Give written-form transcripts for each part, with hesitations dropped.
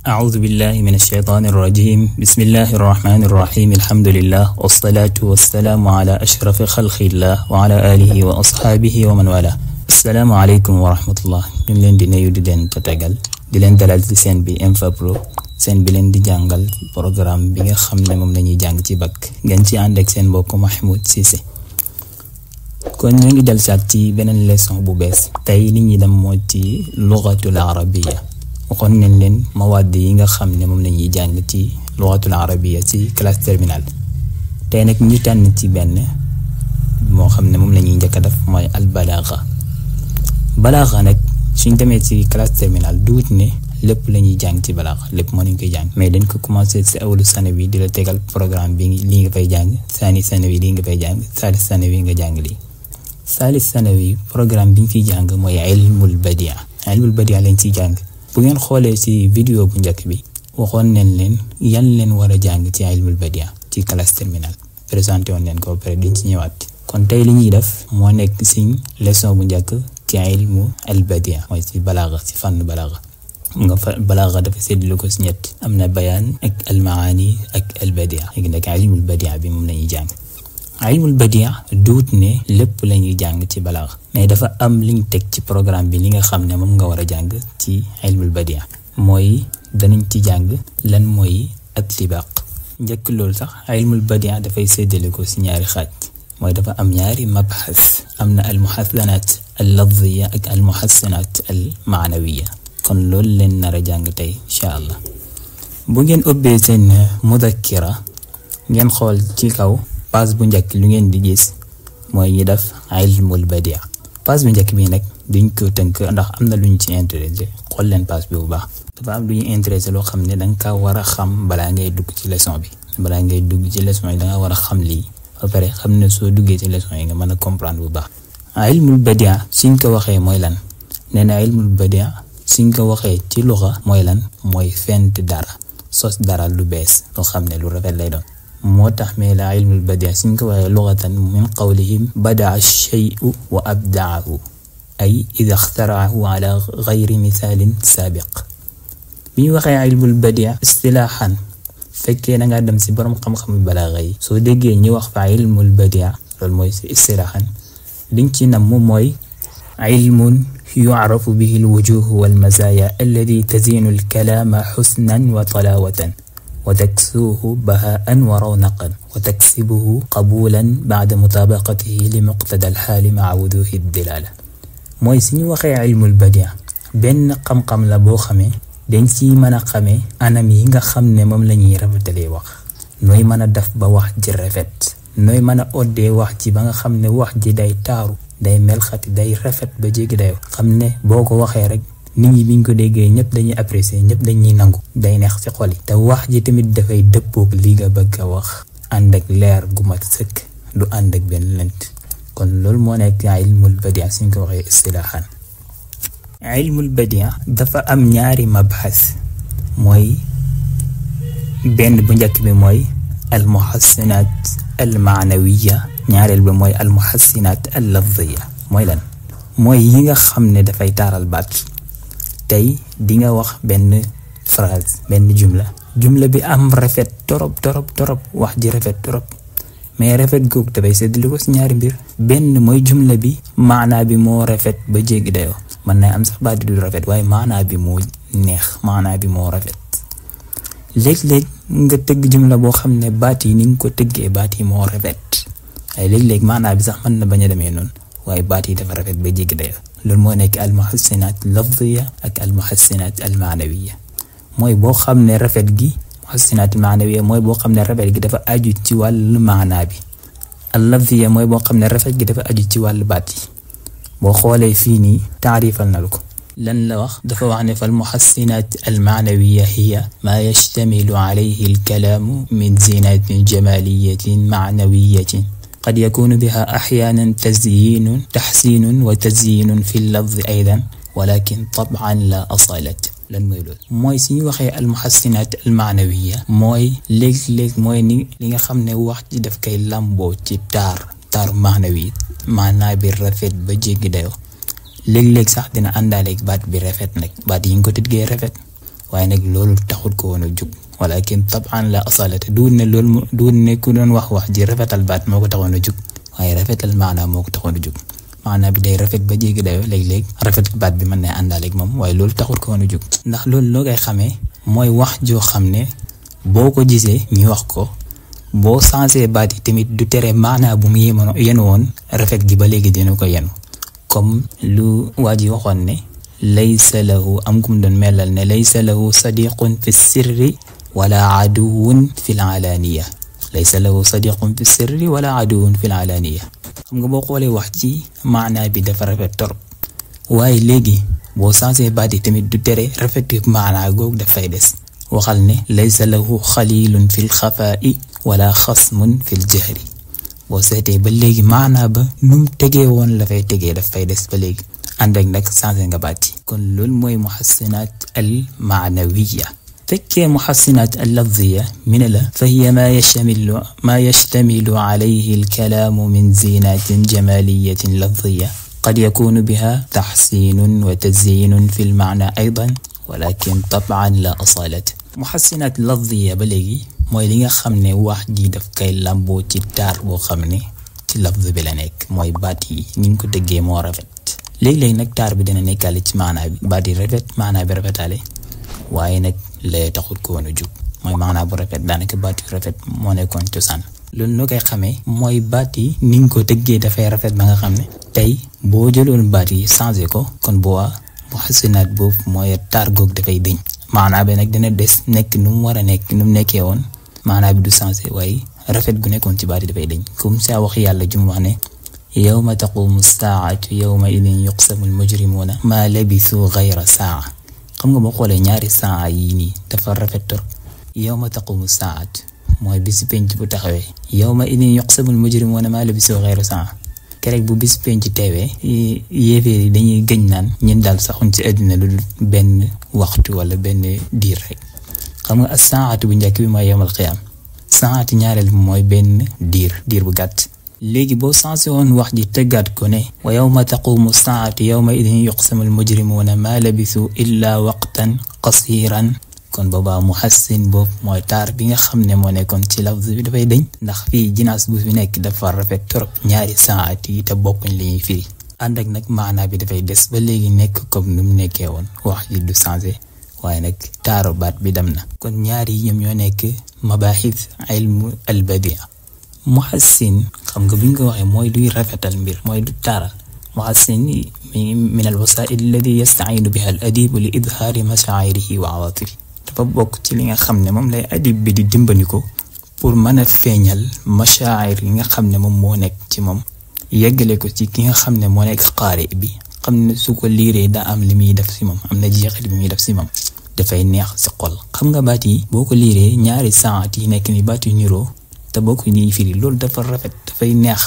أعوذ بالله من الشيطان الرجيم. بسم الله الرحمن الرحيم. الحمد لله والصلاة والسلام على أشرف خلق الله وعلى آله وأصحابه ومن والاه. السلام عليكم ورحمة الله. ñu leen di nuyu di leen tatagal di leen dalal ci seen bi Infapro seen bi leen di jàngal programme bi nga xam ne moom lañuy jàng ci bac ngeen ci ànd ak seen mbokk Mahmoud Cissé. kon ñu ngi dal saat ci beneen leçon bu bees tey li ñuy dem moo ci lugatul arabiya. waxoon nañ leen mawaad yi nga xam ne moom lañuy jàng ci lugatul arabiya ci classe terminale. tey nag ñu tànn ci benn moo xam ne moom lañuy njëkk a def mooy al balaaga. balaaga nag suñ demee ci classe terminale duut ne lépp lañuy jàng ci balaaga lépp moo nañ koy jàng mais dañ ko commencé ci awlu sanawi di la tegal programme bi lii nga fay jàng saani sanawi lii nga fay jàng saalis sanawi nga jàng lii. saalis sanawi programme bi ñu fiy jàng mooy ilmul badia. ilmul badia lañ ciy jàng. bu ngeen xoolee ci vidéo bu njëkk bi waxoon nañ leen yan leen war a jàng ci ilmul badia ci classe terminale présenté woon leen ko pare duñ ci ñëwaat. kon tey li ñuy def moo nekk ci leçon bu njëkk ci ilmu al badia mooy ci balaaga ci fànn balaaga. nga fa balaaga dafa séddale ko ci ñett am na bayaan ak al maani ak al badia. léegi nag ilmul badia bi moom lañuy jàng. ilmul badia duut ne lépp lañuy jàng ci balaaga mais dafa am liñ teg ci programme bi li nga xam ne moom nga war a jàng ci ilmul badia mooy danañ ci jàng lan mooy at-tibaq. njëkk loolu sax ilmul badia dafay séddale ko ci ñaari xaaj mooy dafa am ñaari mabxas am na al muhassanat al lafziya ak al muhassanat al maanawiya. kon loolu leen nar a jàng tey incha allah. bu ngeen ubbee seen mudakkira ngeen xool ci kaw page bu njëkk lu ngeen di gis mooy ñi def ilmul badia. page bu njëkk bi nag duñ ko tënk ndax am na lu ñu ci intéressé xool leen page bi bu baax. dafa am lu ñu intéressé loo xam ne danga ka war a xam balaa ngay dugg ci leçon bi. balaa ngay dugg ci leçon yi danga war a xam lii ba pare xam ne soo duggee ci leçon yi nga mën a comprendre bu baax. ilmul badia suñ ko waxee mooy lan nee na ilmul badia suñ ko waxee ci luxa mooy lan mooy fent dara sos dara lu bees loo xam ne lu rafet lay doon. moo tax mais la ilmul badia suñ ko waxee lughatan min qawlihim badaa ash-shay'u wa abda'ahu ay idha ikhtara'ahu ala ghayri mithalin sabiq. bi ñu waxee ilmul badia istilaahan fekkee na nga dem ci borom xam-xamu balaaga yi soo déggee ñu wax fa ilmul badia loolu mooy ci istilaahan liñ ci nam mooy ilmun yu'rafu bihi al-wujuh wal mazaya allati tazinu al-kalama husnan wa talawatan وتكسوه بهاء ورونقا وتكسبه قبولا بعد مطابقته لمقتضى الحال مع وضوح الدلالة. mooy suñu waxee ilmul badia benn xam-xam la boo xamee dañ ci mën a xamee anam yi nga xam ne moom la ñuy rafetalee wax nooy mën a def ba wax ji rafet nooy mën a oddee wax ji ba nga xam ne wax ji day taaru day melxati day rafet ba jéggi dayo xam ne boo ko waxee rek nit ñi biñ ko déggee ñëpp dañuy apprécier ñëpp dañuy nangu day neex ci xol yi te wax ji tamit dafay dëppoog li nga bëgg a wax ànd ak leer gu mat sëkk du ànd ak benn lënt. kon loolu moo nekk ilmul badia suñ ko waxee istilaahan. ilmul badia dafa am ñaari mabxas mooy benn bu njëkk bi mooy al muhassinat al maanawiya ñaareel bi mooy al muhassinat al lafziya. mooy lan mooy yi nga xam ne dafay taaral baat. tey di nga wax benn phrase benn jumla bi am rafet torop wax ji rafet torop mais rafet googu dafay séddale ko ci ñaari mbir. benn mooy jumla bi maanaa bi moo rafet ba jéggi dayoo mën na am sax baat bi du rafet waaye maanaa bi moo neex maanaa bi moo rafet. léeg-léeg nga tëgg jumla boo xam ne baat yi ni nga ko tëggee baat yi moo rafet waaye léeg-léeg maanaa bi sax mën na bañ a demee noonu waaye baat yi dafa rafet ba jéggi dayoo. loolu moo nekk al muhassinat lafziya ak al muhassinat al maanawiya. mooy boo xam ne rafet gi muhassinat al maanawiya mooy boo xam ne rafet gi dafa aju ci wàllu maanaa bi. al lafziya mooy boo xam ne rafet gi dafa aju ci wàllu baat yi. boo xoolee fii nii taarifal na ko lan la wax dafa wax ne fal muhassinat al maanawiya hiya ma yashtamilu alayhi al kalaamu min zinatin jamaliyatin maanawiyatin قد يكون بها أحيانا تزيين تحسين وتزيين في اللفظ أيضا ولكن طبعا لا أصالة. lan mooy loolu mooy suñu waxee al muhassinat al maanawiya mooy léeg-léeg mooy ni li nga xam ne wax ji daf koy lamboo ci taar maanawi maanaa bi rafet ba jéggi dayoo léeg-léeg sax dina àndaaleeg baat bi rafet nag baat yi nga ko tëggee rafet waaye nag loolu taxut ko woon a jug walakin tab'an la asalata duun ne loolu duun ne ku doon wax ji rafetal baat moo ko taxoon a jug waaye rafetal maanaa moo ko taxoon a jug maanaa bi day rafet ba jéggi dayoo léeg-léeg rafetal baat bi mën na àndaaleeg moom waaye loolu taxut ko woon a jug ndax loolu loo koy xamee mooy wax joo xam ne boo ko gisee ñu wax ko boo sensé baat yi tamit du tere maanaa bu mu yenu woon rafet gi ba léegi dina ko yenu comme lu waa ji waxoon ne laysa lahu am kum doon melal ne laysa lahu sadiqun fi sirri wala aduwun fi alaniya laysa lahu sadiqun fi sirri wala aduwun fi alaniya xam nga boo xoolee wax ci maanaa bi dafa rafet torop waaye léegi boo sensé baat yi tamit du tere rafet maanaa googu dafay des waxal ne laysa lahu xalilun fi lxafaa'i wala xasmun fi ljahri boo seetee ba léegi maanaa ba num tegee woon la fay tegee daf fay des ba léegi ànd ak nag changé nga baat yi kon loolu mooy muhassinaat al maanawiya fekkee muhassinaat al lafziya mi ne la fa hiya ma yashtamilu alayhi al kalaamu min zinatin jamaliyatin lafziya qad yakunu biha taxsinun wa tazyinun fi al maana aydan walakin tab'an la asalata muhassinaat lafziya ba léegi mooy li nga xam ne wax ji daf koy lamboo ci taar boo xam ne ci lafz bi la nekk mooy baat yi ni ñu ko tëggee moo rafet léegi-léegi nag taar bi dina nekkaale ci maanaa bi baat yi rafet maanaa bi rafetaale waaye nag lay taxut ko woon a jug mooy maanaa bu rafet daanaka baat yu rafet moo nekkoon cosaan loolu noo koy xamee mooy baat yi ni ñu ko tëggee dafay rafet ba nga xam ne tey boo jëloon baat yi changé ko kon boo muhassinaat boobu mooy taar goog dafay dëñ maanaa bi nag dina des nekk nu mu war a nekk nu mu nekkee woon maanaa bi du changé waaye rafet gu nekkoon ci baat yi dafay dañ comme ça wax yàlla jum wax ne yawma taqumu saa'atu yawma idin yuqsamu al-mujrimuuna maa labisu ghayra saa xam nga boo xoolee ñaari saa yi nii dafa rafet trop yawma taqumu saa'atu mooy bisi penc bu taxawee yawma idin yuqsamu al-mujrimuuna maa labisu ghayra saa keroog bu bisi penc teewee yéeféer yi dañuy gëñ naan ñun daal saxuñ ci àddina lu benn waxtu wala benn diir rek xam nga as-saa'atu bu njëkk bi mooy yawmal qiyaam saa'atu ñaareel bi mooy benn diir bu gàtt léegi boo sensé woon wax ji tëggaat ko ne wa yawma taqumu saa'atu yawma idin yuqsamu al-mujrimuuna maa labisu illa waqtan qasiran kon boobaa muhassin boobu mooy taar bi nga xam ne moo nekkoon ci lafz bi dafay dañ ndax fii jinaas bu fi nekk dafa rafet trop ñaari saa'at yi te bokkuñ li ñuy firi ànd ak nag maanaa bi dafay des ba léegi nekk comme nu mu nekkee woon wax ji du changé waaye nag taaru baat bi dem na kon ñaari yi ñoom ñoo nekk mabaaxis ilmu al-badia muhassin xam nga buñ ko waxee mooy luy rafetal mbir mooy du taaral muhassin min al-wasaa'il allati yasta'iinu biha al-adibu li idhaari mashaa'irihi wa awaatifihi dafa bokk ci li nga xam ne moom lay adib bi di dimbandiko pour mën a feeñal mashaa'ir yi nga xam ne moom moo nekk ci moom yeggale ko ci ki nga xam ne moo nekk qaari bi xam ne su ko liiree daa am li muy def si moom am na jeexit bi muy def si moom dafay neex si xol xam nga baat yi boo ko liiree ñaari saat yi nekk ni baat yu niroo te bokk ñuy firi loolu dafa rafet dafay neex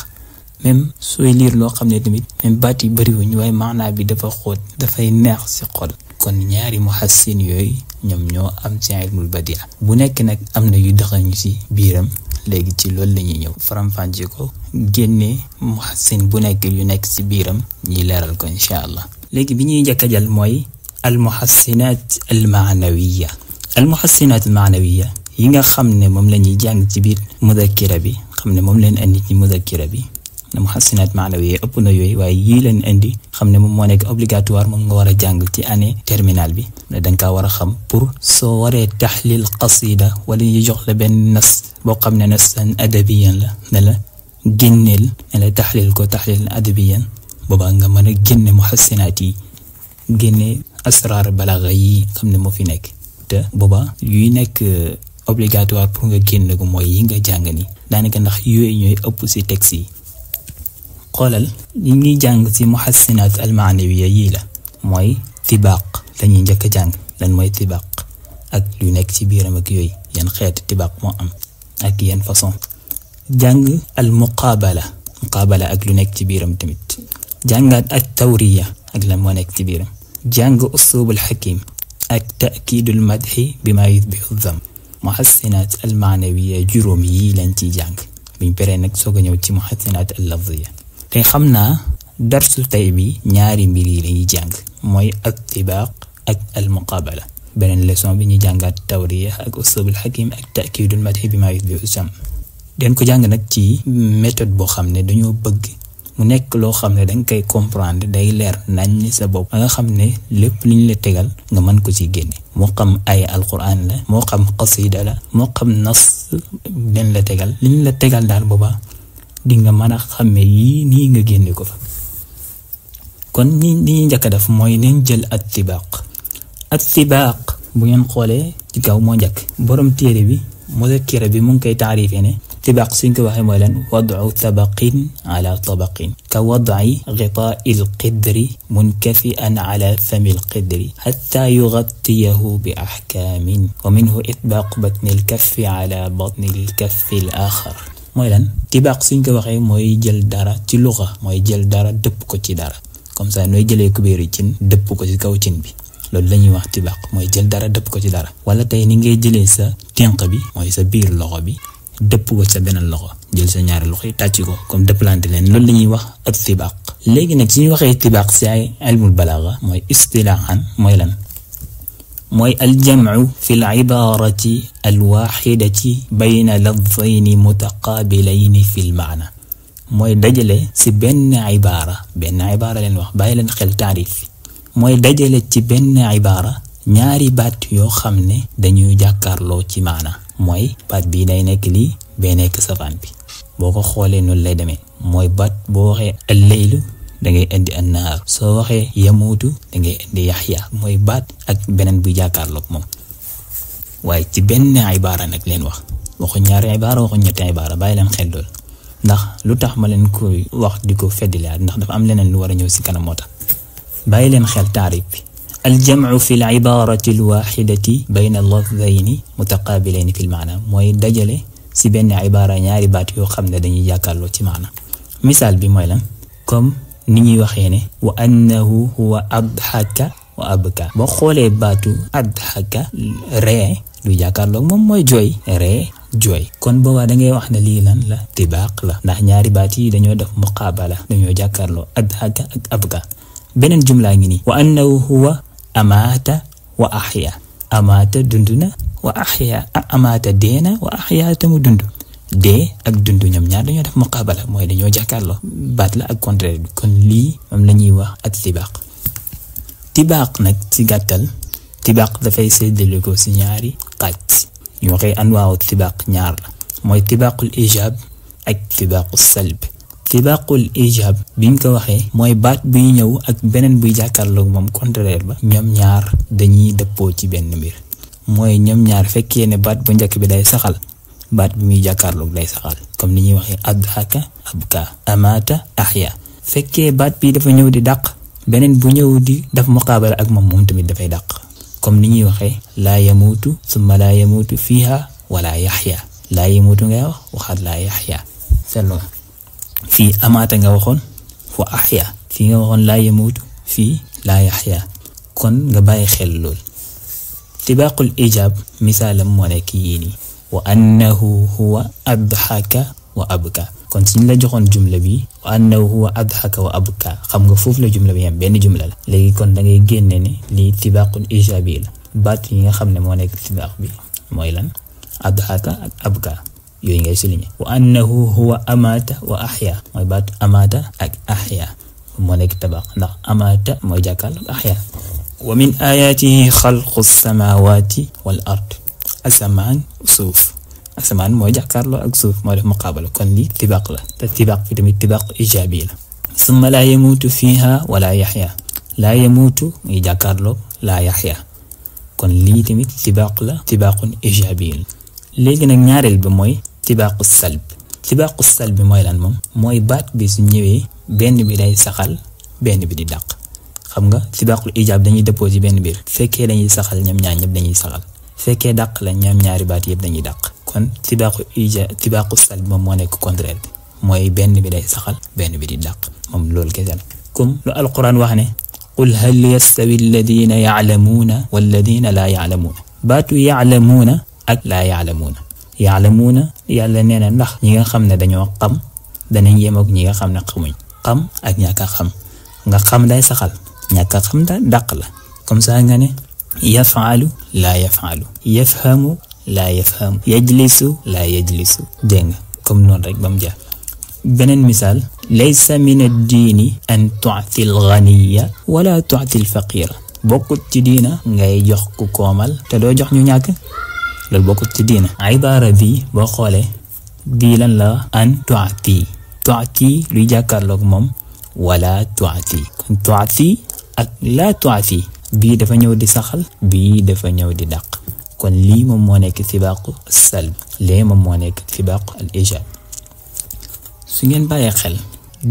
même sooy liir loo xam ne tamit même baat yi bëriwuñ waaye maanaa bi dafa xóot dafay neex si xol kon ñaari muhassin yooyu ñoom ñoo am ci ilmul badia bu nekk nag am na yu doxañu si biiram léegi ci loolu la ñuy ñëw faram-fàcce ko génne muhassin bu nekk yu nekk si biiram ñi leeral ko incha allah léegi bi ñuy njëkk a jël mooy al muhassinaat al maanawiya yi nga xam ne moom la ñuy jàng ci biir mudakkira bi xam ne moom leen indi ci mudakkira bi na muhassinaat maanawiya ëpp na yooyu waaye yii leen indi xam ne moom moo nekk obligatoire moom nga war a jàng ci année terminale bi ne danga kaa war a xam pour soo waree taxlil qasida wala ñu jox la benn nas boo xam ne nasan adabiyan la ne la génneel ne la taxlil ko taxlil adabiyan boobaa nga mën a génne muhassinaat yi génne asrar balaga yi xam ne moo fi nekk te booba yuy nekk obligatoire pour nga génn ko mooy yi nga jàng ni daanaka ndax yooyu ñooy ëpp si texte yi xoolal li ñuy jàng ci muhassinaat almaanawiya yii la mooy tibaaq lañuy njëkk a jàng lan mooy tibaaq ak lu nekk ci biiram ak yooyu yan xeeti tibaaq moo am ak yan façon jàng al muqaabala ak lu nekk ci biiram tamit jàngaat ak tawriya ak lan moo nekk ci biiram jàng usluubul hakim ak ta'kiidul madhi bima yudbihu dham muhassinaat almaanawiya juróom yii lañ ciy jàng buñ paree nag soog a ñëw ci muhassinaat al lafziya te xam naa darsu tey bi ñaari mbir yi lañuy jàng mooy at tibaaq ak al muqaabala beneen leçon bi ñu jàngaat tawriya ak uslubul hakim ak ta'kidul madhi bi ma yuthbitu sham den ko jàng nag ci méthode boo xam ne dañoo bëgg mu nekk loo xam ne danga koy comprendre day leer nañ sa bopp nga xam ne lépp li ñu la tegal nga mën ko ci génne moo xam ay alquran la moo xam qasida la moo xam nas den la tegal li ñu la tegal daal booba di nga mën a xàmme yii nii nga génne ko fa kon li ñuy njëkk a def mooy neen jël at-tibaaq bu ngeen xoolee ci kaw moo njëkk borom téere bi muzakkira bi mu ngi koy taarifee ne tibaaq suñ ko waxee mooy lan wadu tabaqin ala tabaqin ka wad'i ghitaa'i al-qidri munkafi'an ala fami al-qidri hatta yughatiyahu bi ahkaamin wa minhu itbaaqu batni al-kaffi ala batni al-kaffi al-axar mooy lan tibaaq suñ ko waxee mooy jël dara ci luxa mooy jël dara dëpp ko ci dara comme ça nooy jëlee kubéeru cin dëpp ko ci kaw cin bi loolu la ñuy wax tibaaq mooy jël dara dëpp ko ci dara wala tey ni ngay jëlee sa tenq bi mooy sa biir loxo bi dëpp ko sa beneen loxo jël sa ñaari loxo yi tàcc ko comme dëppalante leen loolu la ñuy wax ak tibaaq léegi nag suñu waxee tibaaq si ay ilmul balaaga mooy istilaahan mooy lan mooy aljamcu fi l ibaarati alwaxidati bayna lafdayni mutaqaabilayni fi l maana mooy dajale si benn ibaara leen wax bàyyi leen xel taarif mooy dajale ci benn ibaara ñaari baat yoo xam ne dañuy jàkkaarloo ci maana mooy baat bii day nekk lii bee nekk safaan bi boo ko xoolee noonu lay demee mooy baat boo waxee al-laylu da ngay indi an-naar soo waxee yamuutu da ngay indi yaxya mooy baat ak beneen buy jàkkaarloog moom waaye ci benn ibaara nag leen waxu ñaari ibaara waxu ñetti ibaara bàyyi leen xel lool ndax lu tax ma leen koy wax di ko feddilaat ndax dafa am leneen lu war a ñëw si kanam moo tax bàyyi leen xel taarif bi aljamcu fi l ibarati alwaxidati bayna lafdayni mutaqaabilayni fi l maana mooy dajale si benn ibaara ñaari baat yoo xam ne dañuy jàkkaarloo ci maana misaal bi mooy lan comme ni ñuy waxee ne wa annahu huwa adxaka wa abka boo xoolee baatu adxaka ree lu jàkkaarloog moom mooy jooy ree jooy kon boobaa da ngay wax ne lii lan la tibaaq la ndax ñaari baat yi dañoo def muqaabala dañoo jàkkaarloo adxaka ak abka beneen jumlaa ngi nii wa annahu huwa amaata wa axya amaata dund na wa axya amaata deena wa axya tamu dund dee ak dund ñoom ñaar dañoo def muqaabala mooy dañoo jàkkaarloo baat la ak contraire bi kon lii moom la ñuy wax ak tibaaq nag ci gàttal tibaaq dafay séddale ko ci ñaari xaaj ñu waxee anwaaw tibaaq ñaar la mooy tibaaqul ijaab ak tibaaqul salb tibaaqul ijaab biñ ko waxee mooy baat buy ñëw ak beneen buy jàkkaarloog moom contraire ba ñoom ñaar dañuy dëppoo ci benn mbir mooy ñoom ñaar fekkee ne baat bu njëkk bi day saxal baat bi muy jàkkaarloog day saxal comme ni ñuy waxee adhaka abka amaata axya fekkee baat bi dafa ñëw di dàq beneen bu ñëw di daf muqaabala ak moom tamit dafay dàq comme ni ñuy waxee laa yamuutu summa laa yamuutu fiiha wala yaxya laa yamuutu ngay waxaat laa yaxya seetlu nga fii amaata nga waxoon wa axya fii nga waxoon laa yamuutu fii laa yaxya kon nga bàyyi xel lool tibaaqul ijaab misaalam moo nekk yii nii wa annahu huwa adhaka wa abka kon suñ la joxoon jumla bi wa annahu huwa adhaka wa abka xam nga foofu la jumla bi yam benn jumla la léegi kon da ngay génne ne lii tibaaqul ijaabi la baat yi nga xam ne moo nekk tibaaq bi mooy lan adhaka ak abka yooyu ngay souligner wa annahu huwa amaata wa axya mooy baat amaata ak axya moo nekk tibaaq ndax amaata mooy jàkkaarloo ak axya wa min ayaatihi xalqu samaawaati wal ard asamaan suuf asamaan mooy jàkkaarloo ak suuf moo def muqaabala kon lii tibaaq la te tibaaq bi tamit tibaaq ijaabi la summa laa yamuutu fiiha wala yaxya laa yamuutu muy jàkkaarloo laa yaxya kon lii tamit tibaaq la tibaaqun ijaabi la léegi nag ñaareel bi mooy tibaaqu salb bi mooy lan moom mooy baat bi su ñëwee benn bi day saxal benn bi di dàq xam nga tibaaqul ijaab dañuy dëppoo ci benn biir fekkee dañuy saxal ñoom ñaar ñëpp dañuy saxal fekkee dàq la ñoom ñaari baat yëpp dañuy dàq kon tibaaqu salb moom moo nekk contraire bi mooy benn bi day saxal benn bi di dàq moom loolu kese la comme lu alquran wax ne qul hal yastawi alladina yaclamuuna walladina laa yaclamuuna baatu yaclamuuna ak laa yaclamuuna yàlla nee na ndax ñi nga xam ne dañoo xam danañ yem ak ñi nga xam ne xamuñ xam ak ñàkk a xam nga xam day saxal ñàkk a xam da dàq la comme ça nga ne yaf'alu laa yaf'alu, yafhamu laa yafhamu, yajlisu laa yajlisu. dégg nga comme noonu rek ba mu jeex. beneen misaal laysa min ad-diini an tu'ti al-ghaniya wala tu'ti al-faqira. bokkut ci diina ngay jox ku koomal te doo jox ñu ñàkk, loolu bokkut ci diina. ibaara bi boo xoolee bii lan la an tu'ti luy jàkkaarloog moom wala tu'ti. kon tu'ti ak la tu'ti bii dafa ñëw di saxal, bii dafa ñëw di dàq. kon lii moom moo nekk sibaaqu salb, lee moom moo nekk sibaaqu al ijaab. su ngeen bàyyee xel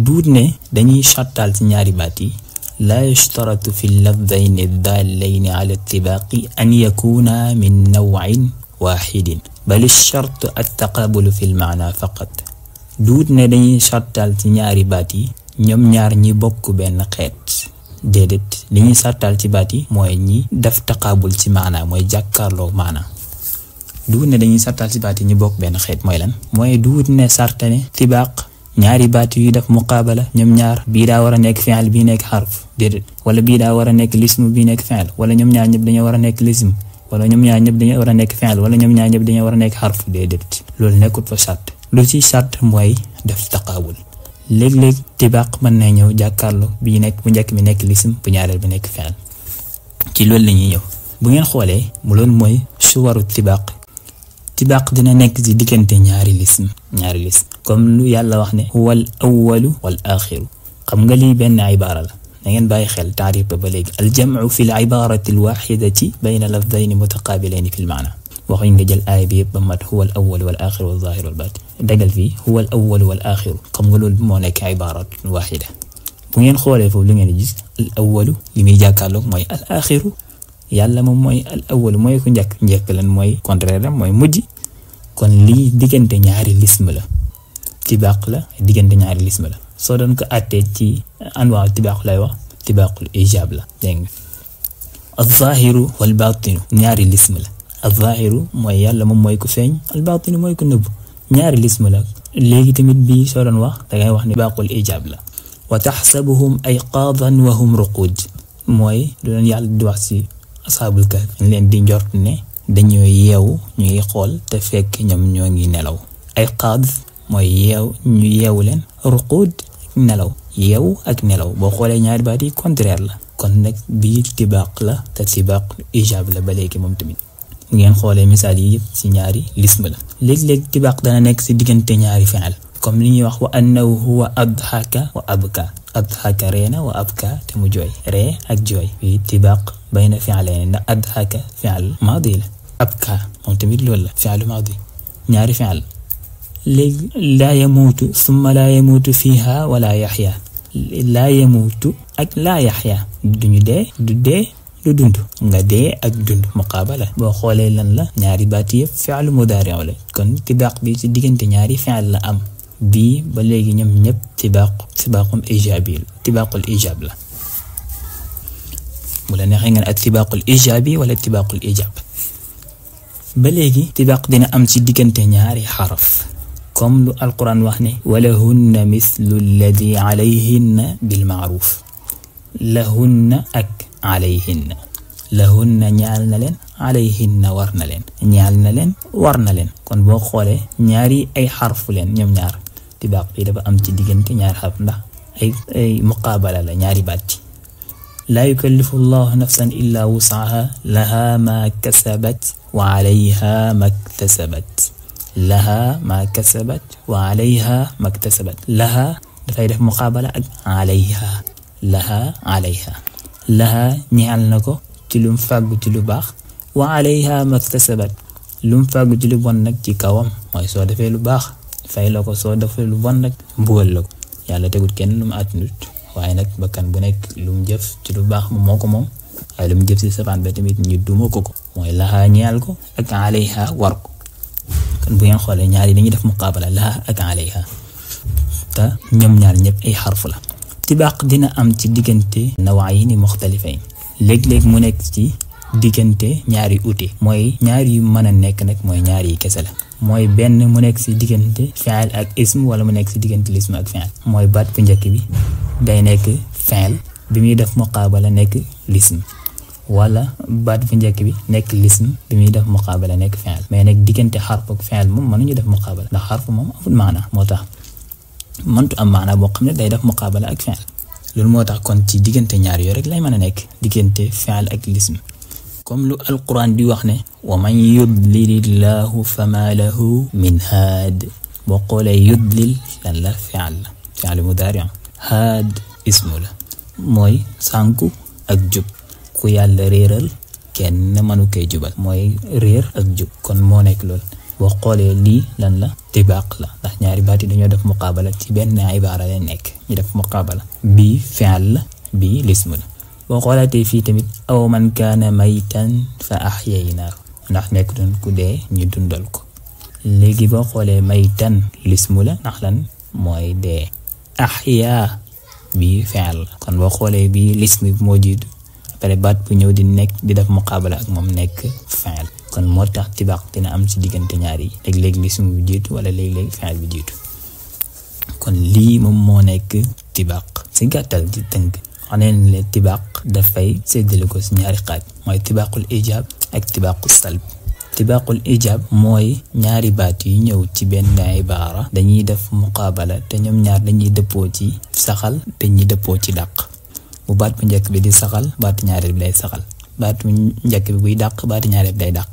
duut ne dañuy sartaal ci ñaari baat yi laa yushtaratu fi lafdayni daallayni ala ittibaaqi an yakuna min naw'in waaxidin bal ash-shartu at-taqaabulu fi al-maana faqat. duut ne dañuy sartaal ci ñaari baat yi ñoom ñaar ñi bokk benn xeet, déedéet li ñuy sartaal ci baat yi mooy ñi def taqaabul ci maana, mooy jàkkaarloo maana. duut ne dañuy sartaal ci baat yi ñi bokk benn xeet mooy lan, mooy duut ne sartane tibaaq ñaari baat yu def muqaabala ñoom ñaar bii daa war a nekk fi'l bii nekk xarf, déedéet. wala bii daa war a nekk lism bii nekk fi'l, wala ñoom ñaar ñëpp dañoo war a nekk lism, wala ñoom ñaar ñëpp dañoo war a nekk fi'l, wala ñoom ñaar ñëpp dañoo war a nekk xarf, déedéet. loolu nekkut fa sart. lu ci sart mooy def taqaabul. léeg-léeg tibaaq mën na ñëw jàkkaarloo bii nekk bu njëkk bi nekk lism, bu ñaareel bi nekk fi'l. ci loolu la ñuy ñëw. bu ngeen xoolee mu loolu mooy suwaru tibaaq. tibaaq dina nekk ci diggante ñaari lism comme lu yàlla wax ne huwal awwalu wal axiru. xam nga lii benn ibaara la, da ngeen bàyyi xel taarif ba léegi. aljamcu fi l ibarati alwaxidati bayna lafdayni mutaqaabilayni fi l maana. waxuñ nga jël aaya bi yëpp ba mat huwal awwalu wal axiru wal zaahiru wal baatin. dagal fii huwal awwalu wal axiru, xam nga loolu moo nekk ibarat waxida. bu ngeen xoolee foofu lu ngeen di gis al awwalu li muy jàkkaarloog mooy al axiru. yàlla moom mooy al awwalu mooy ku njëkk lan mooy contraire am mooy mujj. kon lii diggante ñaari lism la, tibaaq la, diggante ñaari lism la. soo doon ko àttee ci anwaa tibaaq lay wax tibaaqul ijaab la, dégg nga. az-zaahiru wal baatinu ñaari lism la. az-zaahiru mooy yàlla moom mooy ku feeñ, al baatinu mooy ku nëbb, ñaari lism la. léegi tamit bii soo doon wax dangay wax ne tibaaqul ijaab la. wa taxsabuhum ayqaadan wa hum ruquud mooy doon yàlla di wax ci ashaabul kahf ñu leen di njort ne dañoo yeewu ñu ngi xool te fekk ñoom ñoo ngi nelaw. ayqaad mooy ñu yeewu leen, ruquud nelaw, yeewu ak nelaw. boo xoolee ñaari baat yi contraire la. kon nag bii tibaaq la te tibaaq ijaab la ba léegi moom tamit. ngeen xoolee misaal yi yëpp ci ñaari lism la. léeg-léeg tibaaq dana nekk ci diggante ñaari fi'l comme li ñuy wax wa annahu huwa adhaka wa abka. adhaka reena wa abka te mu jooy, ree ak jooy. fii tibaaq bayna fi'layni ndax adhaka fi'l maadi la, abka moom tamit loolu la fi'l maadi, ñaari fi'l. léegi laa yamuutu summa laa yamuutu fiiha wala yaxya. laa yamuutu ak laa yaxya duñu dee, du dee du dund. nga dee ak dund muqaabala. boo xoolee lan la ñaari baat yëpp fi'l mudaari la. kon tibaaq bi ci diggante ñaari fi'l la am. bii ba léegi ñoom ñëpp tibaaqum ijaabi la, tibaaqul ijaab la. bu la neexee ngeen ak tibaaqul ijaabi wala tibaaqul ijaab. ba léegi tibaaq dina am ci diggante ñaari xaraf comme lu alquran wax ne walahunna mislu alladi alayhinna bilmaaruf. lahunna ak alayhinna. lahunna ñaal na leen, alayhinna war na leen, ñaal na leen war na leen. kon boo xoolee ñaari ay xarfu leen ñoom ñaar. tibaaq bi dafa am ci diggante ñaari xaraf ndax ay muqaabala la ñaari baat. laa yukallifu llahu nafsan illa wusaha laha ma kasabat wa alayha maktasabat. laha ma kasabat wa alayha maktasabat. laha dafay def muqaabala ak alayha. laha ñeel na ko ci lum fàggu ci lu baax, wa alayha maktasabat lum fàggu ci lu bon nag ci kawam. mooy soo defee lu baax fay la ko, soo defee lu bon nag mbugal la ko. yàlla tegut kenn lu mu àttanut, waaye nag bakkan bu nekk lu mu jëf ci lu baax moo ko moom, waaye lu mu jëf ci safaan ba tamit ñu duma ko. mooy laha ñeel ko ak alayha war ko. kon bu ngeen xoolee ñaar yi dañuy def muqaabala laha ak alayha te ñoom ñaar ñëpp ay xarfu la. tibaaq dina am ci diggante nawayni muxtalifayn. léeg-léeg mu nekk ci diggante ñaari uute, mooy ñaari yu mën a nekk nag mooy ñaari yi kese la. mooy benn mu nekk ci diggante fi'l ak ism, wala mu nekk ci diggante lism ak fi'l. mooy baat bu njëkk bi day nekk fi'l bi muy def muqaabala nekk lism, wala baat bu njëkk bi nekk lism bi muy def muqaabala nekk fi'l mais nag diggante xarf ak fi'l moom mënuñu def muqaabala ndax xarf moom amul maana moo tax mëntu am maana boo xam ne day def muqaabala ak fi'l loolu moo tax kon ci diggante ñaar yooyu rek lay mën a nekk diggante fi'l ak lism comme lu alquran di wax ne wa man yudlilillahu fama lahu min haad boo xoolee yudlil lan la fi'l mudaari haad ismu la mooy sànku ak jub ku yàlla réeral kenn mënu koy jubal mooy réer ak jub kon moo nekk loolu boo xoolee lii lan la tibaaq la ndax ñaari baat yi dañoo def muqaabala ci benn ibaara leen nekk ñu def muqaabala bii fi'l la bii lism la boo xoolaatee fii tamit aw man kaana maytan fa ahyaynaahu ndax nekk doon ku dee ñu dundal ko léegi boo xoolee maytan lismu la ndax lan mooy dee ahyaa bii fi'l la kon boo xoolee bii lism bi moo jiitu après baat bu ñëw di nekk di def muqaabala ak moom nekk fi'l kon moo tax tibaaq dina am ci diggante ñaar yi léeg-léeg lism bi jiitu wala léeg-léeg fi'l bi jiitu kon lii moom moo nekk tibaaq ci gàttal di tënk xaneen le tibaaq dafay séddale ko ci ñaari xaaj mooy tibaaqul ijaab ak tibaaqul salb tibaaqul ijaab mooy ñaari baat yu ñëw ci benn ibaara dañuy def muqaabala te ñoom ñaar dañuy dëppoo ci saxal dañuy dëppoo ci dàq bu baat bu njëkk bi di saxal baatu ñaareel bi day saxal baatu njëkk bi buy dàq baatu ñaareel bi day dàq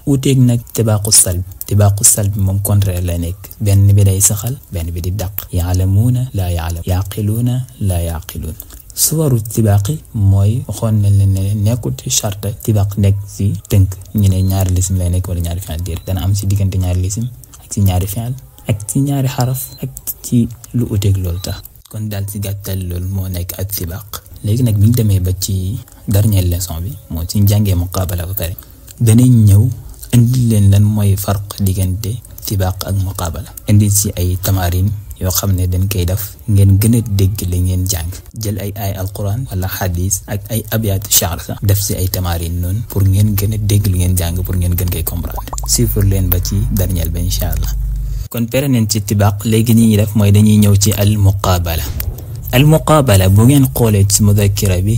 wuuteeg nag tibaaqu salb moom contraire lay nekk benn bi day saxal benn bi di dàq yaalamuuna laa yaalam yaqiluuna laa yaqiluun suwaru tibaaqi mooy waxoon nañ leen ne nekkut charte tibaaq nekk ci tënk ñu ne ñaari lisim lay nekk wala ñaari fi'l déer dana am ci diggante ñaari lisim ak ci ñaari fi'l ak ci ñaari xaraf ak ci lu uteeg loolu tax kon daal ci gàttal loolu moo nekk ak tibaaq léegi nag bi ñu demee ba ci dernière leçon bi moo ci jàngee muqaabala ba pare danañ ñëw indi leen lan mooy farq diggante tibaaq ak muqaabala indi ci ay tamarin yoo xam ne dañ koy def ngeen gën a dégg li ngeen jàng jël ay alquran wala hadis ak ay abyaat sha'r sax def ci ay tamarin noonu pour ngeen gën a dégg li ngeen jàng pour ngeen gën koy comprendre suivre leen ba ci dernier ba incha allah kon pere nañ ci tibaaq léegi ñi ñuy def mooy dañuy ñëw ci al muqaabala bu ngeen xoolee ci mudakkira bi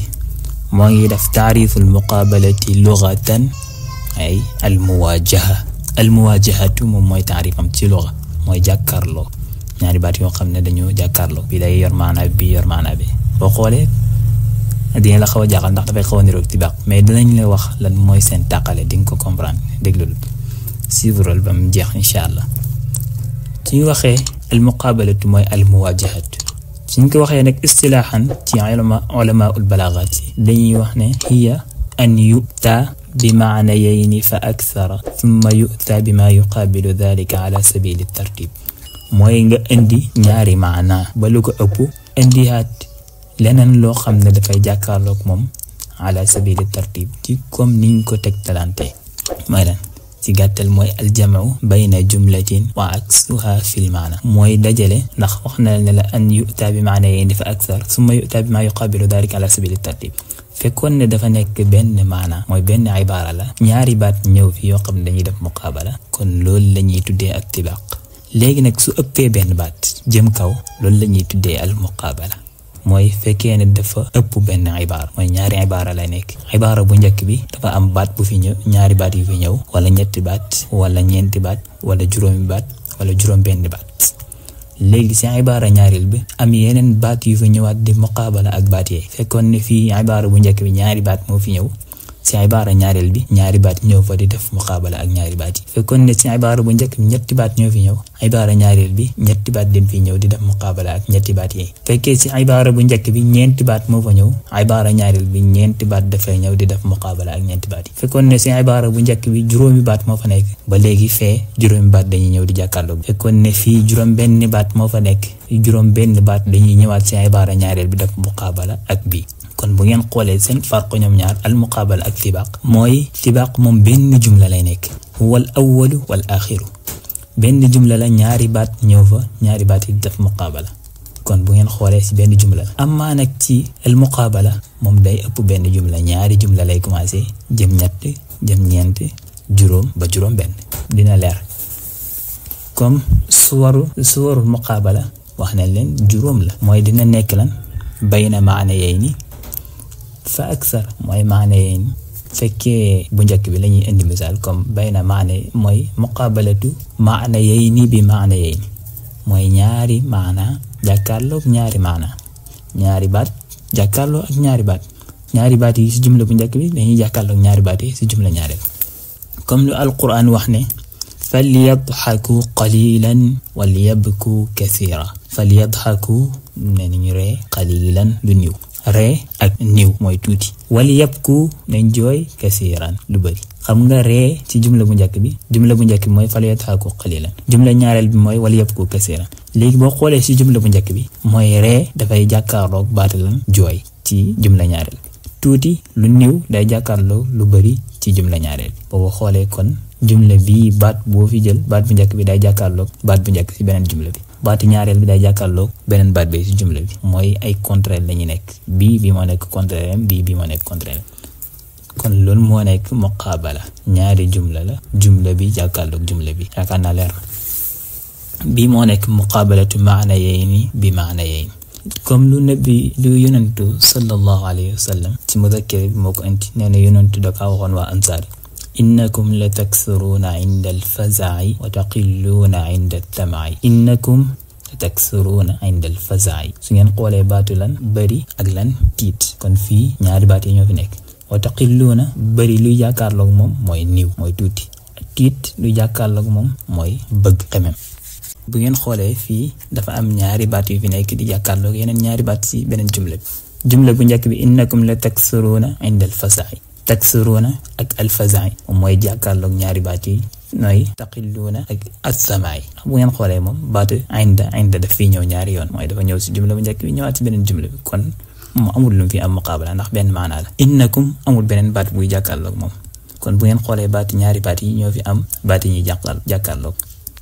moo ngi def taariful muqaabalati lughatan ay al muwaajahatu moom mooy taarifam ci lugha mooy jàkkaarloo ñaari baat yoo xam ne dañoo jàkkaarloo bi day yor maanaa bi yor maanaa bi boo xoolee dina la xaw a jaaxal ndax dafay xaw a niroog tibaaq mais dinañ la wax lan mooy seen tàqale di nga ko comprendre déglul suivre ba mu jeex incha allah suñu waxee al muqaabalatu mooy al muwaajahatu suñ ko waxee nag istilaahan ci ulamaul balaagat dañuy wax ne hiya an yu'ta bi maanayayni fa akthara thumma yu'ta bi ma yuqaabilu dhalika ala sabili tartib mooy nga indi ñaari maana ba lu ko ëpp indihaat leneen loo xam ne dafay jàkkaarloog moom ala sabili tartib ci comme niñ ko tegtalante mooy lan ci gàttal mooy aljamu bayna jumlatin wa aksuha fil maana mooy dajale ndax wax na ne la an yu'ta bi maanayayni fa akthar summa yu'ta bi ma yuqaabilu dhalika ala sabili tartib fekkoon ne dafa nekk benn maana mooy benn ibaara la ñaari baat ñëw fi yoo xam ne dañuy def muqaabala kon loolu la ñuy tuddee ak tibaaq léegi nag su ëppee benn baat jëm kaw loolu la ñuy tuddee al muqaabala mooy fekkee ne dafa ëpp benn ibaara mooy ñaari ibaara lay nekk ibaara bu njëkk bi dafa am baat bu fi ñëw ñaari baat yu fi ñëw wala ñetti baat wala ñeenti baat wala juróomi baat wala juróom benn baat léegi ci ibaara ñaareel bi am yeneen baat yu fi ñëwaat di muqaabala ak baat yee fekkoon ne fii ibaara bu njëkk bi ñaari baat moo fi ñëw ci ibaara ñaareel bi ñaari baat ñëw fa di def muqaabala ak ñaari baat yi fekkoon ne ci ibaara bu njëkk bi ñetti baat ñoo fi ñëw ibaara ñaareel bi ñetti baat dem fi ñëw di def muqaabala ak ñetti baat yi fekkee ci ibaara bu njëkk bi ñeenti baat moo fa ñëw ibaara ñaareel bi ñeenti baat dafay ñëw di def muqaabala ak ñeenti baat yi fekkoon ne ci ibaara bu njëkk bi juróomi baat moo fa nekk ba léegi fee juróomi baat dañuy ñëw di jàkkaarloo fekkoon ne fii juróom benn baat moo fa nekk juróom benn baat dañuy ñëwaat ci ibaara ñaareel bi def muqaabala ak bii kon bu ngeen xoolee seen farq ñoom ñaar al muqaabala ak tibaaq mooy tibaaq moom benn jumla lay nekk wal awwalu wal axiru benn jumla la ñaari baat ñëw fa ñaari baat yi def muqaabala kon bu ngeen xoolee ci benn jumla la amaa nag ci al muqaabala moom day ëpp benn jumla ñaari jumla lay commencé jëm ñett jëm ñeent juróom ba juróom benn dina leer comme suwarul muqaabala wax nañ leen juróom la mooy dina nekk lan bayna maanayayni fa aksar mooy maana yeen fekkee bu njëkk bi lañuy indi misaal comme bayna maana mooy muqaabalatu maana yeyni bi maana yeyni mooy ñaari maana jàkkaarloog ñaari maana ñaari baat jàkkaarloo ak ñaari baat yi ci jumla bu njëkk bi dañuy jàkkaarloog ñaari baat yi ci jumla ñaareel comme lu alquran wax ne falyadhaku qalilan walyabku kathira falyadhaku ne ñu ree qalilan lu niw ree ak niw mooy tuuti walyabku nañ jooy kasiran lu bari xam nga ree ci jumla bu njëkk bi mooy falyadhaku qalilan jumla ñaareel bi mooy walyabku kasiran léegi boo xoolee ci jumla bu njëkk bi mooy ree dafay jàkkaarloog baatalan jooy ci jumla ñaareel tuuti lu niw day jàkkaarloog lu bari ci jumla ñaareel boo xoolee kon jumla bi baat boo fi jël baat bu njëkk bi day jàkkaarloog baat bu njëkk ci beneen jumla bi baati ñaareel bi day jàkkaarloog beneen baat bi ci jumla bi mooy ay contraire lañu nekk bii moo nekk contraire bii moo nekk contraire kon loolu moo nekk muqaabala ñaari jumla la jumla bi jàkkaarloog jumla bi yaakaar naa leer bii moo nekk muqaabalatu maana yeyni bi maana yeyni comme lu yonentu sallallahu alayhi wa sallam ci mudakkir bi moo ko indi nee na yonentu da kaa waxoon waa ansaar innakum la taksuruuna inda alfazaai wa taqilluuna inda altamai innakum la taksuruuna inda alfazaai su ngeen xoolee baatu lan bari ak lan tiit kon fii ñaari baat yi ñoo fi nekk wa taqilluuna bari luy jàkkaarloog moom mooy niw mooy tuuti tiit luy jàkkaarloog moom mooy bëgg xemem bu ngeen xoolee fii dafa am ñaari baat yu fi nekk di jàkkaarloog yeneen ñaari baat ci beneen jumla bu njëkk bi innakum la taksuruuna inda alfazaai taksuruuna ak alfazaai moom mooy jàkkaarloog ñaari baat yi nooy taqilluuna ak assamaay bu ngeen xoolee moom baatu inda daf fii ñëw ñaari yoon mooy dafa ñëw ci jumla bu njëkk bi ñëwaat ci beneen jumla bi kon moom amul lu mu fi am muqaabala ndax benn maanaa la innakum amul beneen baat buy jàkkaarloog moom kon bu ngeen xoolee baati ñaari baat yi ñoo fi am baat yi ñuy jàkkaarloog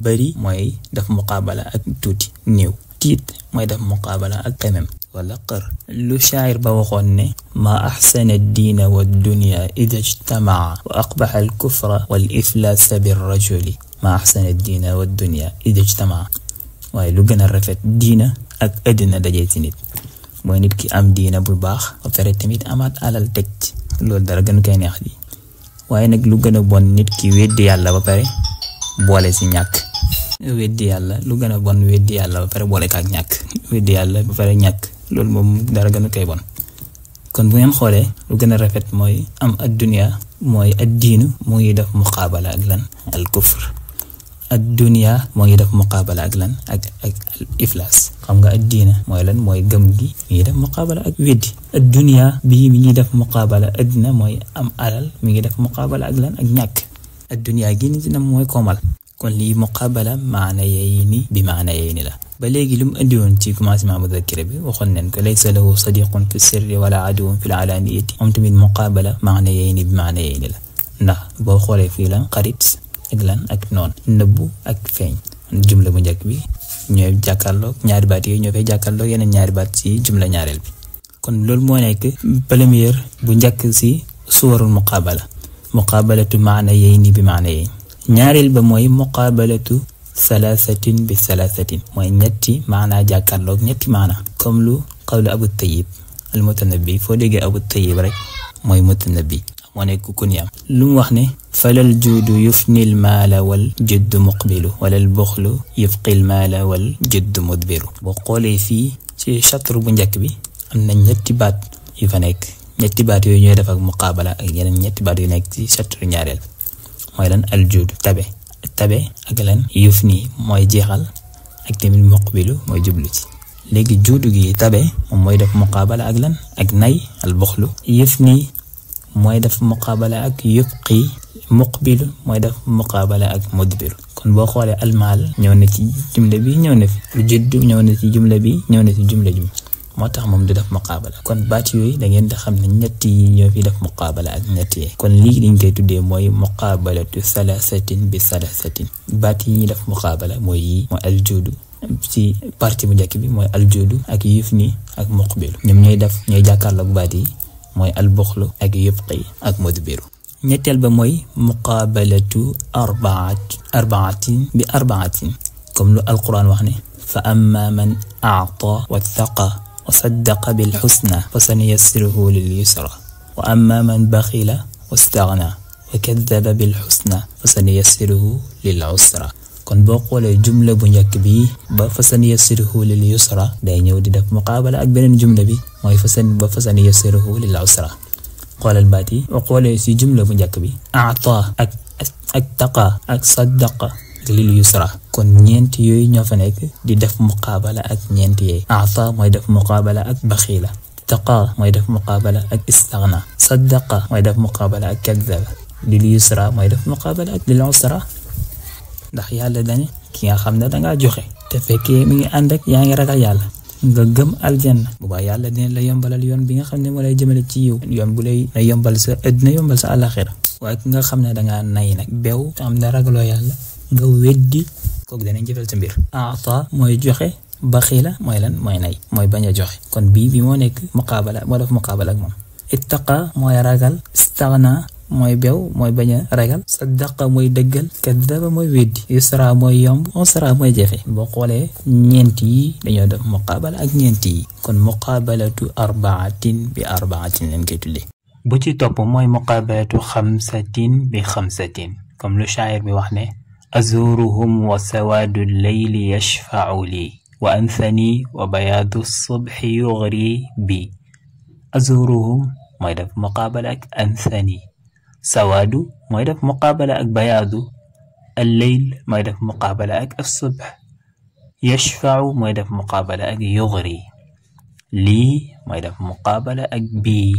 bari mooy daf muqaabala ak tuuti néew tiit mooy daf muqaabala ak xemem wala qër lu shaayir ba waxoon ne ma axsana diina wa dunya ida ijtamaa wa aqbaxa alkufra wal iflaasa birrajuli ma axsana diina wa dunya ida ijtamaa waaye lu gën a rafet diina ak àddina dajee ci nit mooy nit ki am diina bu baax ba pare tamit amaat alal teg ci loolu dara gën koy neex di waaye nag lu gën a bon nit ki weddi yàlla ba pare boole ci ñàkk weddi yàlla lu gën a bon weddi yàlla ba pare boole kaak ñàkk weddi yàlla ba pare ñàkk loolu moom dara gën a koy bon kon bu ngeen xoolee lu gën a rafet mooy am ad-dunya mooy ad-diinu mu ngi def muqaabala ak lan al kufr ad-dunya moo ngi def muqaabala ak lan ak al iflaas xam nga ad-diina mooy lan mooy gëm gi mi ngi def muqaabala ak weddi ad-dunya bii mi ngi def muqaabala addina mooy am alal mi ngi def muqaabala ak lan ak ñàkk ad-dunya gi ni dina mooy koomal kon lii muqaabala maana yeyni bi maana yeyni la ba léegi lu mu indi woon ci commencement mudakkira bi waxoon nañ ko laysa lahu sadiqun fi sirri wala aduwwun fil alaniyati moom tamit muqaabala maana yeyni bi maana yeyni la ndax boo xoolee fii lan xarit ak lan ak noon nëbbu ak feeñ jumla bu njëkk bi ñooy jàkkaarloog ñaari baat yooyu ñoo fay jàkkaarloog yeneen ñaari baat ci jumla ñaareel bi kon loolu moo nekk première bu njëkk ci suwarul muqaabalatu maana yeyni bi maana yeyni ñaareel ba mooy muqaabalatu salaasatin bi salaasatin mooy ñetti maanaa jàkkaarloog ñetti maanaa comme lu qawlu Abu Tayyib al Mutanabbi foo déggee Abu Tayyib rek mooy Mutanabbi moo nekk kunyam lu mu wax ne falal juudu yufnil maala wal jiddu muqbilu walal buxlu yufqil maala wal jiddu mudbiru boo xoolee fii ci chatr bu njëkk bi am na ñetti baat yu fa nekk ñetti baat yooyu ñooy def ak muqaabala ak yeneen ñetti baat yu nekk ci chatr ñaareel mooy lan al juudu tabe ak lan yuf nii mooy jeexal ak tamit muqbilu mooy jublu ci léegi juudu gi tabe moom mooy def muqaabala ak lan ak nay al buxlu yuf nii mooy def muqaabala ak yubqi muqbilu mooy def muqaabala ak mudbiru kon boo xoolee almaal ñëw na ci jumla bi ñëw na fi lu juddu ñëw na ci jumla bi ñëw na ci jumla moo tax moom du def muqaabala kon baat yooyu da ngeen di xam ne ñett yi ñoo fi def muqaabala ak ñett yi kon lii dañ koy tuddee mooy muqaabalatu salaasatin bi salaasatin baat yi ñuy def muqaabala mooy yi mooy aljuudu ci partie bu njëkk bi mooy aljuudu ak yufni ak muqbilu ñoom ñooy jàkkaarloog baat yi mooy albuxlu ak yubqi ak mudbiru ñetteel ba mooy muqaabalatu arbaatin bi arbaatin comme lu alquran wax ne fa amma man a'ta wattaqa وصدق بالحسنى فسنيسره لليسرى وأما من بخل واستغنى وكذب بالحسنى فسنيسره للعسرى kon boo xoolee jumla bu njëkk bi ba fasaniyasiruhu lil yusra day ñëw di def muqaabala ak beneen jumla bi mooy fasaniyasiruhu lil usra xoolal baat yi boo xoolee si jumla bu njëkk bi a'ta ak taqa ak saddaqa lil yusra kon ñeent yooyu ñoo fa nekk di def muqaabala ak ñeent yooyu a'ta mooy def muqaabala ak baxiila taqa mooy def muqaabala ak istaghna saddaqa mooy def muqaabala ak kadhaba lil yusra mooy def muqaabala ak lil usra ndax yàlla dañu ki nga xam ne dangaa joxe te fekkee mi ngi ànd ak yaa ngi ragal yàlla nga gëm aljanna bu baax yàlla dina la yombalal yoon bi nga xam ne moo lay jëmale ci yiw yoon bu lay yombal sa àddina yombal sa àllaxira waaye ki nga xam ne dangaa nay nag beew te am ne ragaloo yàlla nga weddi kooku danañ jëfal sa mbir ata mooy joxe baxiila mooy lan mooy nay mooy bañ a joxe kon bii bi moo nekk muqaabala moo def muqaabala ak moom ittaqa mooy ragal istaghna mooy beew mooy bañ a ragal saddaqa mooy dëggal kadaba mooy weddi yusra mooy yomb usra mooy jafe boo xoolee ñeent yi dañoo def muqaabala ak ñeent yi kon muqaabalatu arbaatin bi arbaatin lañ koy tuddee bu ci topp mooy muqaabalatu xamsatin bi xamsatin comme lu shaa'ir bi wax ne azuruhum wa sawaadu leyli yashfa'u li wa anthani wa bayaadu subhi yughri bi azuruhum mooy def muqaabala ak anthani sawaadu mooy def muqaabala ak bayaadu al-layl mooy def muqaabala ak as-subh yashfa'u mooy def muqaabala ak yughri lii mooy def muqaabala ak bii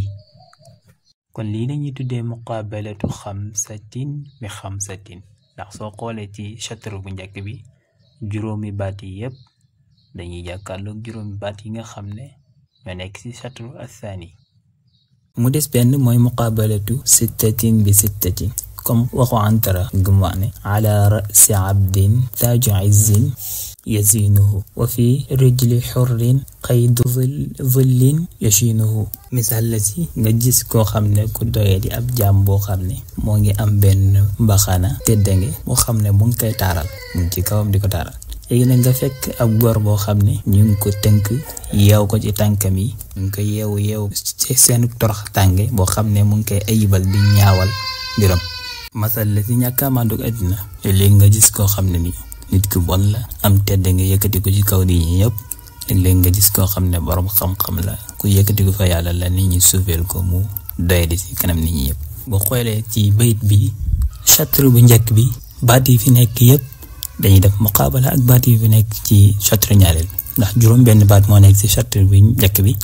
kon lii lañuy tuddee muqaabalatu xamsatin bi xamsatin ndax soo xoolee ci chatr bu njëkk bi juróomi baat yi yépp dañuy jàkkaarloog juróomi baat yi nga xam ne ñoo nekk ci chatr athani mu des benn mooy muqaabalatu sittatin bi sittatin comme waxu antara gum wax ne ala ra'si abdin taaju izzin yazinuhu wa fi rijli xurrin qaydu dhillin yashinuhu misaal la si nga gis koo xam ne ku doyee di ab jaam boo xam ne moo ngi am benn mbaxana teddange boo xam ne mu ngi koy taaral mu ngi ci kawam di ko taaral léegi nag nga fekk ab góor boo xam ne ñu ngi ko tënk yeew ko ci tànkam yi ñu ngi ko yeewu ci seen torox tànge boo xam ne mu ngi koy ayibal di ñaawal mbiram masal la si ñàkkaamaandug àddina léegi nga gis koo xam ne ni nit ku bon la am tedd nga yëkkati ko ci kaw nit ñi yëpp léegi nga gis koo xam ne borom xam-xam la ku yëkkati ko fa yàlla la nit ñi suufeel ko mu doy di si kanam nit ñi yëpp boo xoolee ci bayit bi chatr bu njëkk bi baat yi fi nekk yëpp dañuy def muqaabala ak baat yi fi nekk ci chatr ñaareel ndax juróom benn baat moo nekk ci chatr bu njëkk bi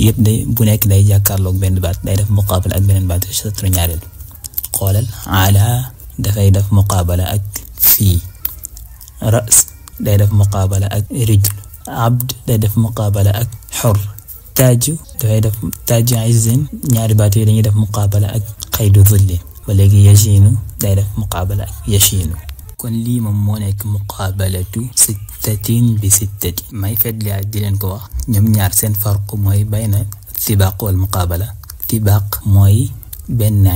yëpp day bu nekk day jàkkaarloog benn baat day def muqaabala ak beneen baat ci chatr ñaareel xoolal ala dafay def muqaabala ak fii ras day def muqaabala ak rijl abd day def muqaabala ak xur taaju dafay def taaju izzin ñaari baat yi dañuy def muqaabala ak qaydu dhillin ba léegi yashinu day def muqaabala ak yashinu kon lii moom moo nekk muqaabalatu sittatin bi sittatin may fetli ak di leen ko wax ñoom ñaar seen farq mooy bayna tibaq wal muqaabala tibaq mooy benn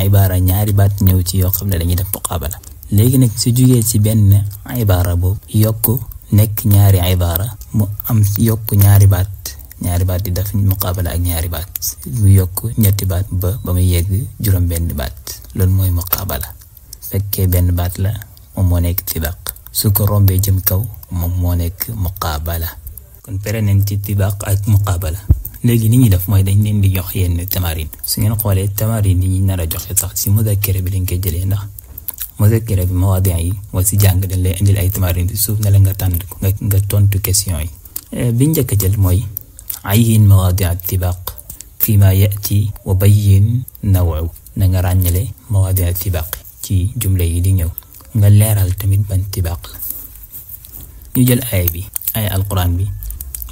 ibaara ñaari baat ñëw ci yoo xam ne dañuy def muqaabala léegi nag su jugee ci benn ibaara boobu yokk nekk ñaari ibaara mu am yokk ñaari baat di def muqaabala ak ñaari baat mu yokk ñetti baat ba muy yegg juróom benn baat loolu mooy muqaabala fekkee benn baat la moom moo nekk tibaq su ko rombee jëm kaw moom moo nekk muqaabala kon pere nañ ci tibaq ak muqaabala léegi ni ñuy def mooy dañ leen di jox yenn tamarin su ngeen xoolee tamarin yi ñu nar a joxe sax si muzakkira bi lañ koy jëlee ndax muzakkira bi mawaadi yi moo si jàng dañ lay indil ay tamarin ci suuf ne la nga tànn ko nga tontu question yi biñ njëkk a jël mooy ayyin mawaadi tibaq fi ma yati wa bayyin nawu na nga ràññale mawaadi tibaq ci jumla yi di ñëw nga leeral tamit ban tibaq la ñu jël aaya bi aaya alquran bi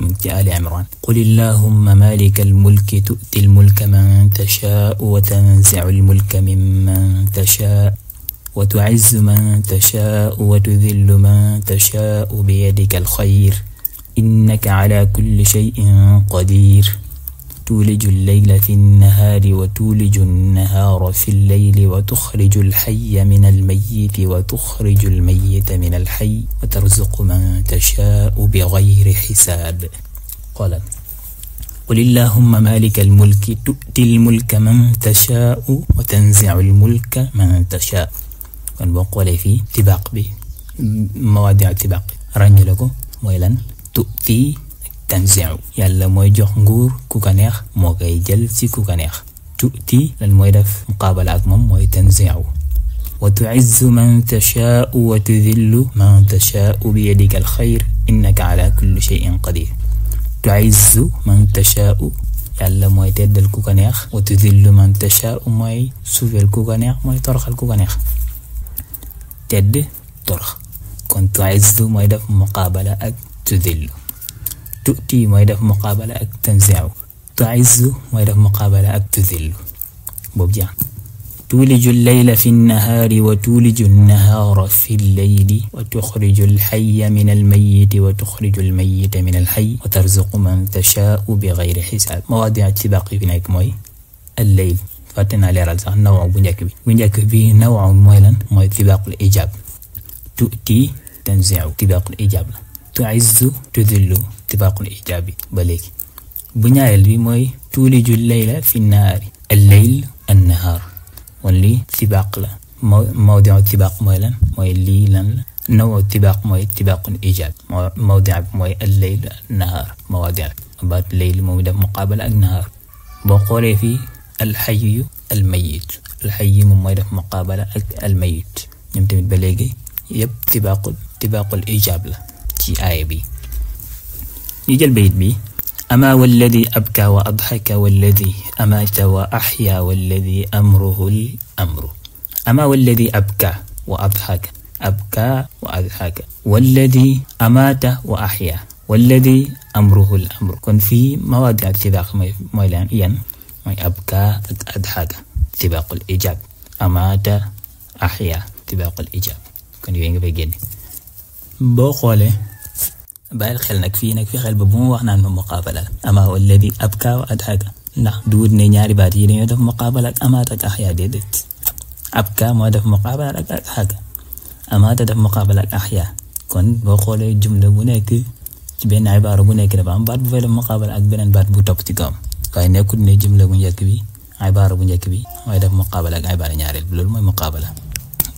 من آل عمران قل اللهم مالك الملك تؤتي الملك من تشاء وتنزع الملك ممن تشاء وتعز من تشاء وتذل من تشاء بيدك الخير إنك على كل شيء قدير تولج الليل في النهار وتولج النهار في الليل وتخرج الحي من الميت وتخرج الميت من الحي وترزق من تشاء بغير حساب xoolal qul illahumma malikal mulki tu'til mulka man tashaa'u wa tanzi'ul mulka man tashaa'u. kon boo xoolee fii tibaaq bi mawaadi' tibaaq ràññale ko mooy lan tu'ti tanzi'u yàlla mooy jox nguur ku ko neex moo koy jël ci ku ko neex. tu'ti lan mooy def muqaabala ak moom mooy tanzi'u. wa tu'izzu man tashaa'u wa tudhillu man tashaa'u bi yadika alxayr innaka ala kulli shay'in qadir. tu'izzu man tashaa'u yàlla mooy teddal ku ko neex. wa tudhillu man tashaa'u mooy suufeel ku ko neex mooy toroxal ku ko neex. tedd torox kon tu'izzu mooy def muqaabala ak tudhillu. tu'ti mooy def muqaabala ak tanzi'u. tu'izzu mooy def muqaabala ak tudhillu boobu jeex. tuuliju al-layla fi an-nahaari wa tuuliju an-nahaara fi al-layli wa tuxriju al-hayya min al-mayyiti wa tuxriju al-mayyita min al-hayyi wa tarzuqu man tashaa'u bi ghayri hisaab. mawaadi' tibaaq fi nekk mooy al-layl fàtte naa leeral sax naw bu njëkk bi naw mooy lan mooy tibaaqul ijaab. tu'ti tanzi'u tibaaqul ijaab la. tu'izzu tudhillu tibaaqul ijaab bi ba léegi. bu ñaareel bi mooy tuuliju al-layla fi an-nahaari al-layl an-nahaar wan lii tibaaq la. mawdi'u tibaaq mooy lan mooy lii lan la. nawu tibaaq mooy tibaaqul ijaab. mawdi' bi mooy al-layl an-nahaar mawaadi' baat layl moom def muqaabala ak nahaar. boo xoolee fii alxayu almayit alxayi moom mooy def muqaabala ak almayit ñoom tamit ba léegi yëpp tibaaqul ijaab la ci aaya bi. ñu jël bayit bi ama walladi abka wa adxaka walladi amaata wa axya walladi amruhu l amru. ama walladi abka wa adxaka abka wa adxaka walladi amaata wa axya walladi amruhu l amru. kon fii mawaadi' tibaaq mooy lan yan mooy abka ak adxaka tibaaqul ijaab. amaata axya tibaaqul ijaab. kon yooyu nga fay génne. boo xoolee bàyyil xel nag fii xel ba bu mu wax naan ma muqaabala la. ama walladi abka wa adxaka ndax duut ne ñaari baat yi dañoo def muqaabala ak amaata ak axya déedéet. abka moo def muqaabala ak adxaka amaata def muqaabala ak axya. kon boo xoolee jumla bu nekk ci benn ibaara bu nekk dafa am baat bu fay def muqaabala ak beneen baat bu topp ci kawam. waaye nekkul ne jumla bu njëkk bi ibaara bu njëkk bi mooy def muqaabala ak ibaara ñaareel bi loolu mooy muqaabala.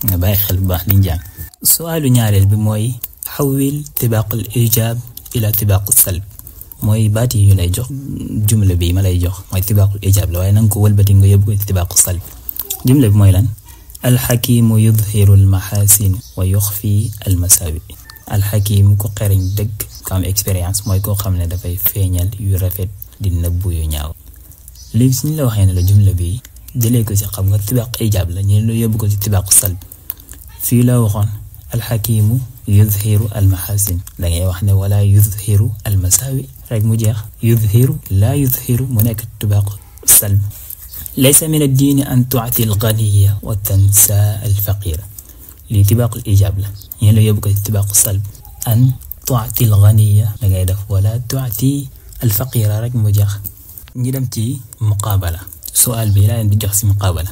nga bàyyi xel bu baax liñ jàng. suwaalu ñaareel bi mooy xawil tibaaqul ijaab ila tibaaqul salb. mooy baat yi ñu lay jox jumla bi ma lay jox mooy tibaaqul ijaab la waaye nanga ko wëlbati nga yóbbu ko ci tibaaqul salb. jumla bi mooy lan alxakimu yudhiru almaxaasin wa yuxfi almasaawi. alxakimu ko xereñ dëgg ko am expérience mooy koo xam ne dafay feeñal yu rafet di nëbbu yu ñaaw. léegi suñu la waxee ne la jumla bi jëlee ko ci xam nga tibaaq ijaab la ñu la yóbbu ko ci tibaaqu salb. fii la waxoon alxakimu yudhiru almaxaasin da ngay wax ne wala yudhiru almasaawi rek mu jeex. yudhiru laa yudhiru mu nekk tibaaqu salb. laysa min addiini an tu'ti alganiya wa tansa alfaqira. lii tibaaqul ijaab la ñu la yóbbu ko ci tibaaqu salb. an tu'ti alganiya da ngay def wala tu'ti alfaqira rek mu jeex. ñi dem ci muqaabala. su'aal bi laa leen di jox ci muqaabala.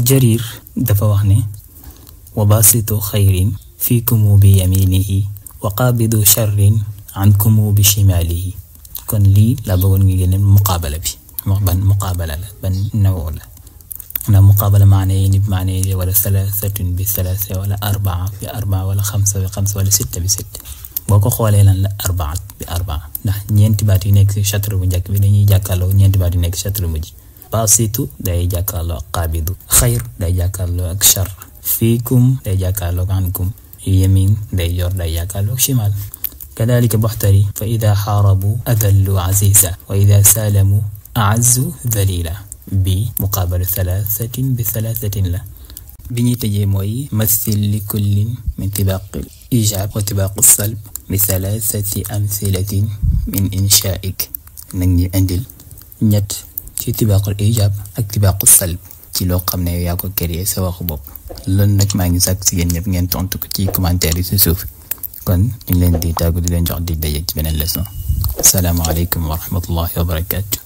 Jarir dafa wax ne wa basitu xayrin fiikumu bi yaminihi wa qaabidu sharrin ankumu bi shimalihi. kon lii laa bëggoon ngi génne muqaabala bi ban muqaabala la ban nawoo la. ndax muqaabala maana yi nit maana yi wala salaasatun bi salaasa wala arbaa bi arbaa wala xamsa bi xamsa wala sitta bi sitta. boo ko xoolee lan la arbaat bi arbaa ndax ñeenti baat yu nekk ci chatre bu njëkk bi dañuy jàkkaarloo ñeenti baat yu nekk ci chatre bu mujj. basitu day jàkkaarloo ak qaabidu. xayr day jàkkaarloo ak shar. fiikum day jàkkaarloo ak ankum. yamin day yor day jàkkaarloo ak shimal. kadalika buxtari fa ida xaarabu adallu aziza wa ida saalamu a'azzu dalila. bi muqaabalu thalathatin bi thalathatin la. bi ñuy tëjee mooy mathil li kullin min tibaaqil ijaab wa tibaaqil salb bi thalathati amthilatin min inshaa'ik. nag ñu indil ñett ci tibaaqil ijaab ak tibaaqil salb ci loo xam ne yaa ko créé sa waxu bopp. loolu nag maa ngi sàkk si yéen ñëpp ngeen tontu ko ci commentaire yi si suuf. kon ñu leen di tàggu di leen jox di daje ci beneen leçon. asalaamaaleykum wa rahmatullahi wa barakaatu.